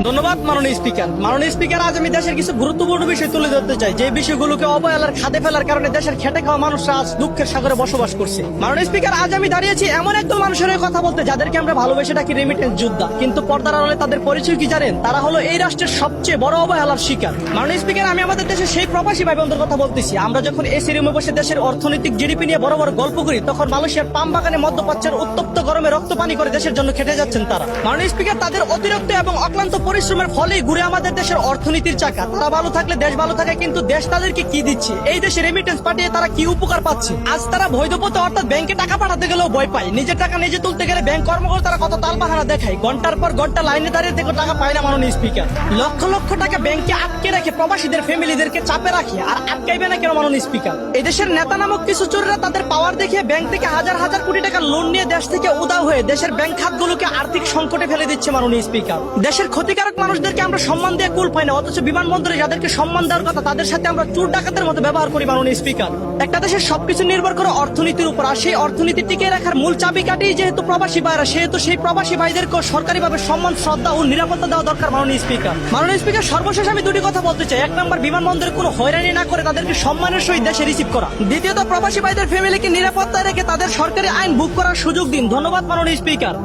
ধন্যবাদ মাননীয় স্পিকার। মাননীয় স্পিকার, আজ আমি দেশের কিছু গুরুত্বপূর্ণ বিষয় তুলে ধরতে চাই, যে বিষয়গুলোকে অবহেলার খাদে ফেলার কারণে দেশের খেটে খাওয়া মানুষরা আজ দুঃখের সাগরে বসবাস করছে। মাননীয় স্পিকার, আজ আমি দাঁড়িয়েছি এমন একদল মানুষের হয়ে কথা বলতে, যাদেরকে আমরা ভালোবেসে ডাকি রেমিটেন্স যোদ্ধা, কিন্তু পর্দার আড়ালে তাদের পরিচয় কি জানেন? তারা হলো এই রাষ্ট্রের সবচেয়ে বড় অবহেলার শিকার। মাননীয় স্পিকার, আমি আমাদের দেশের সেই প্রবাসী ভাই বোনদের কথা বলতেছি। আমরা যখন এসি রুমে বসে দেশের অর্থনৈতিক জিডিপি নিয়ে বড় বড় গল্প করি, তখন মালয়েশিয়ার পাম বাগানে মধ্যপ্রাচ্যের উত্তপ্ত গরমে রক্ত পানি করে দেশের জন্য খেটে যাচ্ছেন তারা। মাননীয় স্পিকার, তাদের অতিরিক্ত এবং অক্লান্ত পরিশ্রমের ফলেই ঘুরে আমাদের দেশের অর্থনীতির চাকা। তারা ভালো থাকলে দেশ ভালো থাকে, কিন্তু দেশ তাদেরকে কি দিচ্ছে? এই দেশে রেমিটেন্স পাঠিয়ে তারা কি উপকার পাচ্ছে? আজ তারা বৈধ পথে অর্থাৎ ব্যাংকে টাকা পাঠাতে গেলেও ভয় পায়। নিজের টাকা নিজে তুলতে গেলে ব্যাংক কর্মকর্তারা কত তালবাহানা দেখায়, ঘন্টার পর ঘন্টা লাইনে দাঁড়িয়ে থেকে টাকা পায় না। মাননীয় স্পিকার, লক্ষ লক্ষ টাকা ব্যাংকে আটকে রেখে প্রবাসীদের ফ্যামিলিদেরকে চাপে রাখে, আর আটকাইবে না কেন? মাননীয় স্পিকার, এদেশের নেতা নামক কিছু চোরেরা তাদের পাওয়ার দেখিয়ে ব্যাংক থেকে হাজার হাজার কোটি টাকা লোন নিয়ে দেশ থেকে উধাও হয়ে দেশের ব্যাংক খাতগুলোকে আর্থিক সংকটে ফেলে দিচ্ছে। মাননীয় স্পিকার, দেশের ক্ষতিকারক মানুষদেরকে আমরা সম্মান দিয়ে কুল পাই না, অথচ বিমানবন্দরে যাদেরকে সম্মান দেওয়ার কথা তাদের সাথে আমরা চোর ডাকাতের মতো ব্যবহার করি। মাননীয় স্পিকার, একটা দেশের সবকিছু নির্ভর করে অর্থনীতির উপর, আর সেই অর্থনীতি টিকিয়ে রাখার মূল চাবিকাঠি যেহেতু প্রবাসী ভাইরা, সেহেতু সেই প্রবাসী ভাইদেরকে সরকারিভাবে সম্মান, শ্রদ্ধা ও নিরাপত্তা দেওয়া দরকার। মাননীয় স্পিকার, সর্বশেষ আমি দুটি কথা বলতে চাই। এক নম্বর, বিমানবন্দরে কোনো হয়রানি না করে তাদেরকে সম্মানের সহিত দেশে রিসিভ করা। দ্বিতীয়ত, প্রবাসী ভাইদের ফ্যামিলিকে নিরাপত্তায় রেখে তাদের সরকারি আইন বুক করার সুযোগ দিন। ধন্যবাদ মাননীয় স্পিকার।